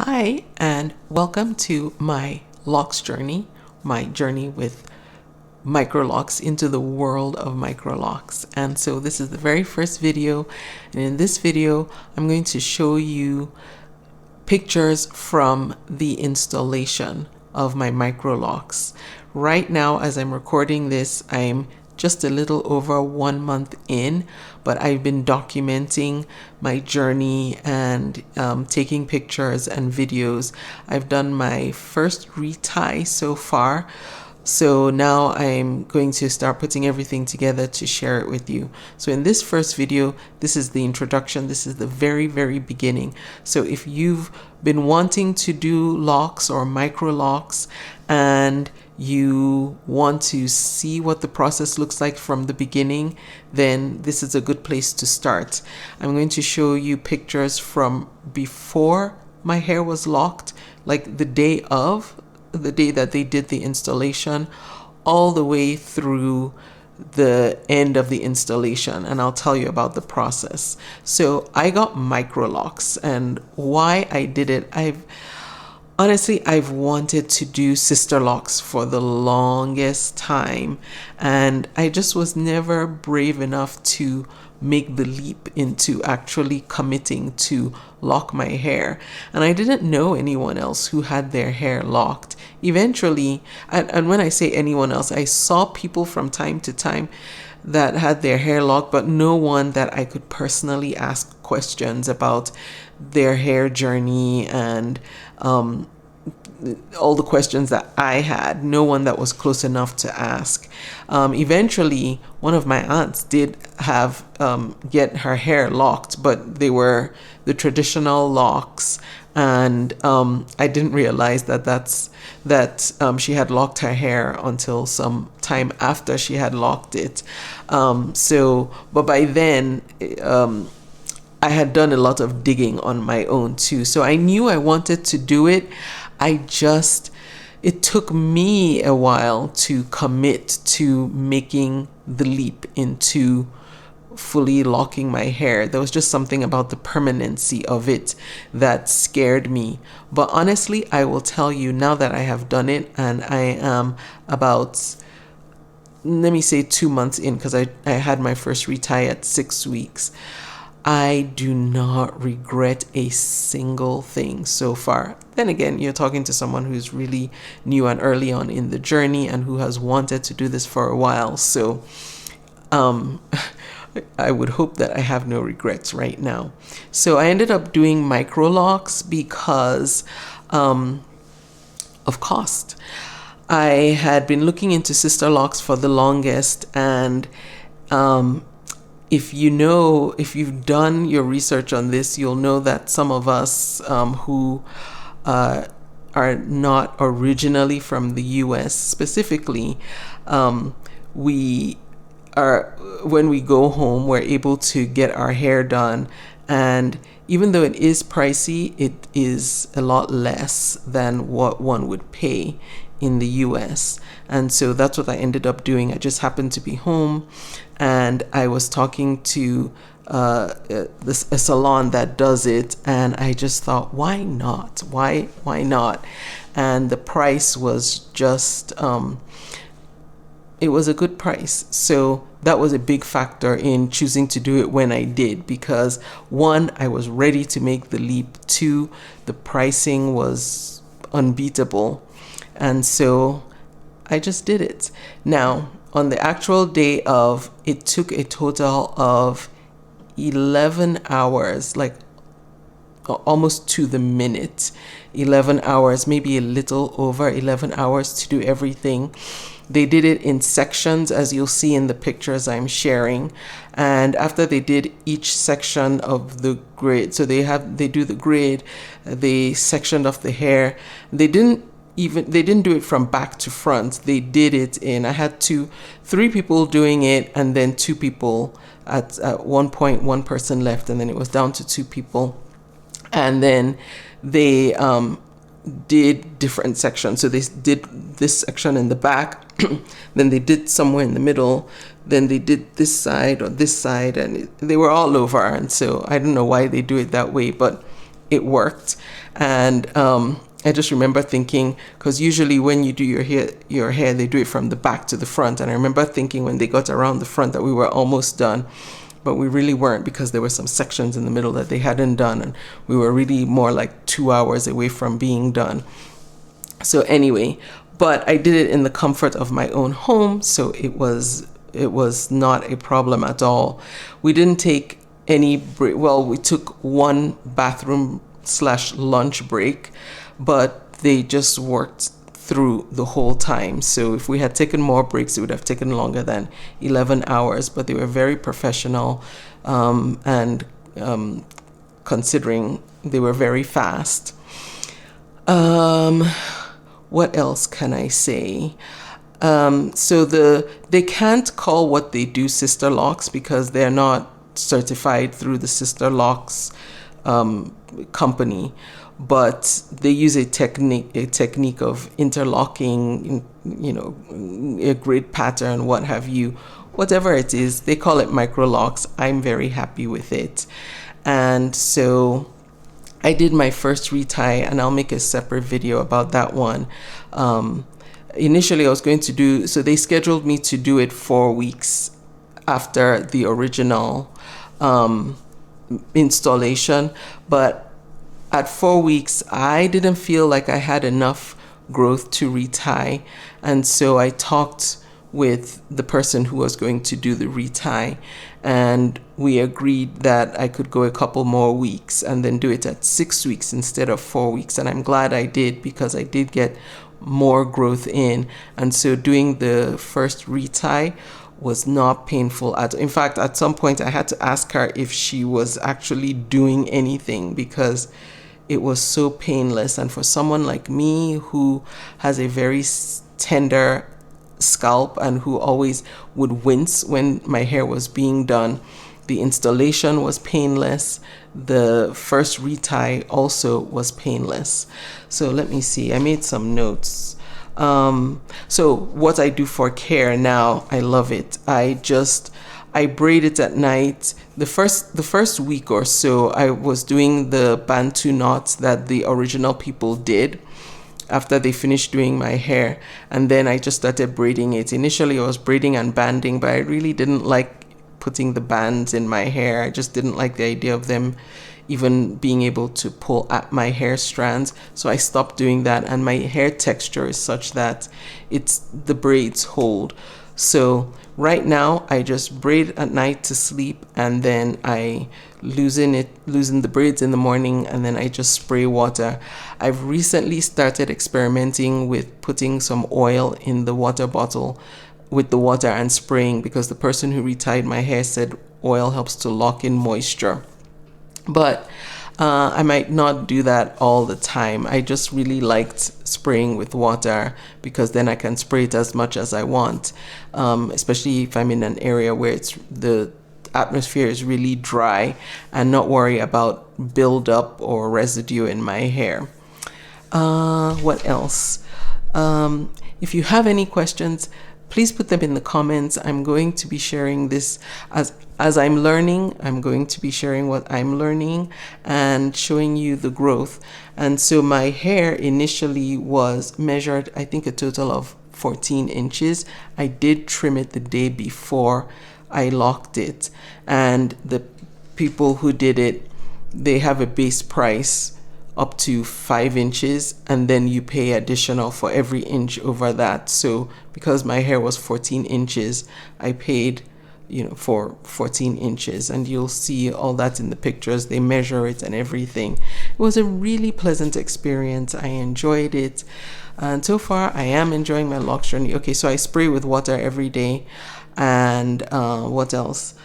Hi, and welcome to my Locs journey, my journey with Microlocs into the world of Microlocs. And so this is the very first video, and in this video I'm going to show you pictures from the installation of my Microlocs. Right now, as I'm recording this, I'm just a little over 1 month in, but I've been documenting my journey and taking pictures and videos. I've done my first retie so far, so now I'm going to start putting everything together to share it with you. So in this first video, this is the introduction. This is the very beginning. So if you've been wanting to do locks or Microlocs and you want to see what the process looks like from the beginning, then this is a good place to start. I'm going to show you pictures from before my hair was locked, like the day that they did the installation, all the way through the end of the installation, and I'll tell you about the process. So I got Microlocs, and why I did it, I've wanted to do Sisterlocks for the longest time, and I just was never brave enough to make the leap into actually committing to lock my hair. And I didn't know anyone else who had their hair locked. Eventually, and when I say anyone else, I saw people from time to time that had their hair locked, but no one that I could personally ask questions about their hair journey and all the questions that I had. No one that was close enough to ask. Eventually, one of my aunts did have get her hair locked, but they were the traditional locks, and I didn't realize that she had locked her hair until some time after she had locked it. But by then, I had done a lot of digging on my own too. So I knew I wanted to do it. It took me a while to commit to making the leap into fully locking my hair. There was just something about the permanency of it that scared me. But honestly, I will tell you now that I have done it, and I am about, let me say, 2 months in, because I had my first retie at 6 weeks. I do not regret a single thing so far. Then again, you're talking to someone who's really new and early on in the journey and who has wanted to do this for a while. So I would hope that I have no regrets right now. So I ended up doing Microlocs because of cost. I had been looking into Sisterlocks for the longest, and if you've done your research on this, you'll know that some of us who are not originally from the US specifically, when we go home, we're able to get our hair done. And even though it is pricey, it is a lot less than what one would pay in the US. And so that's what I ended up doing. I just happened to be home, and I was talking to a salon that does it, and I just thought, why not? Why not? And the price was just it was a good price. So that was a big factor in choosing to do it when I did, because one, I was ready to make the leap. Two, the pricing was unbeatable. And so I just did it. Now, on the actual day of, it took a total of 11 hours, like almost to the minute, 11 hours, maybe a little over 11 hours to do everything. They did it in sections, as you'll see in the pictures I'm sharing. And after they did each section of the grid, so they do the grid, they sectioned off the hair. They didn't do it from back to front. They did it in, I had 3 people doing it, and then 2 people at one point, 1 person left, and then it was down to 2 people. And then they did different sections. So they did this section in the back, then they did somewhere in the middle, then they did this side or this side, and they were all over. And so I don't know why they do it that way, but it worked. And I just remember thinking, because usually when you do your hair, they do it from the back to the front. And I remember thinking when they got around the front that we were almost done, but we really weren't, because there were some sections in the middle that they hadn't done, and we were really more like 2 hours away from being done. So anyway, but I did it in the comfort of my own home, so it was not a problem at all. We didn't take any break. Well, we took one bathroom / lunch break, but they just worked through the whole time. So if we had taken more breaks, it would have taken longer than 11 hours, but they were very professional, and considering they were very fast. What else can I say? So they can't call what they do Sisterlocks, because they're not certified through the Sisterlocks company, but they use a technique of interlocking, a grid pattern, what have you. Whatever it is, they call it Microlocs. I'm very happy with it. And so I did my first retie, and I'll make a separate video about that one. Initially I was going to do, so they scheduled me to do it 4 weeks after the original installation, but at 4 weeks I didn't feel like I had enough growth to retie, and so I talked with the person who was going to do the retie, and we agreed that I could go a couple more weeks and then do it at 6 weeks instead of 4 weeks. And I'm glad I did, because I did get more growth in. And so doing the first retie was not painful in fact, at some point I had to ask her if she was actually doing anything, because it was so painless. And for someone like me who has a very tender scalp and who always would wince when my hair was being done, the installation was painless. The first retie also was painless. So let me see, I made some notes. So what I do for care now, I love it. I braid it at night. The first week or so, I was doing the Bantu knots that the original people did after they finished doing my hair, and then I just started braiding it. Initially I was braiding and banding, but I really didn't like putting the bands in my hair. I just didn't like the idea of them even being able to pull at my hair strands, so I stopped doing that. And my hair texture is such that the braids hold. So right now I just braid at night to sleep, and then I loosen the braids in the morning, and then I just spray water. I've recently started experimenting with putting some oil in the water bottle with the water and spraying, because the person who retied my hair said oil helps to lock in moisture. But I might not do that all the time. I just really liked spraying with water, because then I can spray it as much as I want, especially if I'm in an area where the atmosphere is really dry, and not worry about buildup or residue in my hair. What else? If you have any questions, please put them in the comments. I'm going to be sharing this as I'm learning. I'm going to be sharing what I'm learning and showing you the growth. And so my hair initially was measured, I think, a total of 14 inches. I did trim it the day before I locked it, and the people who did it, they have a base price up to 5 inches, and then you pay additional for every inch over that. So because my hair was 14 inches, I paid for 14 inches, and you'll see all that in the pictures. They measure it and everything. It was a really pleasant experience. I enjoyed it, and so far I am enjoying my Locs journey. Okay, so I spray with water every day, and what else?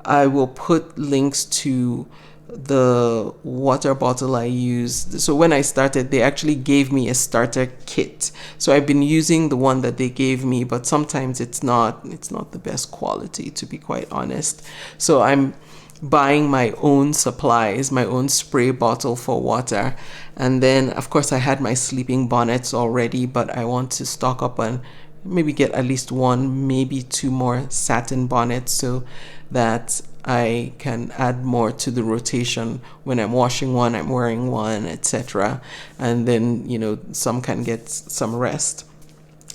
I will put links to the water bottle I used. So when I started, they actually gave me a starter kit. So I've been using the one that they gave me, but sometimes it's not the best quality, to be quite honest. So I'm buying my own supplies, my own spray bottle for water. And then of course I had my sleeping bonnets already, but I want to stock up on maybe get at least 1, maybe 2 more satin bonnets, so that I can add more to the rotation. When I'm washing one, I'm wearing one, etc. And then, you know, some can get some rest.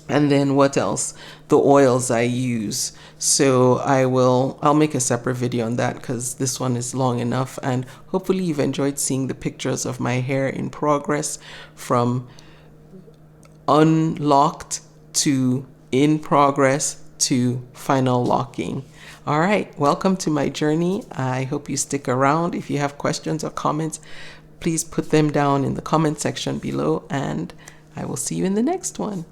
And then what else? The oils I use. So I'll make a separate video on that because this one is long enough, and hopefully you've enjoyed seeing the pictures of my hair in progress from unlocked to in progress to final locking. All right, welcome to my journey. I hope you stick around. If you have questions or comments, please put them down in the comment section below, and I will see you in the next one.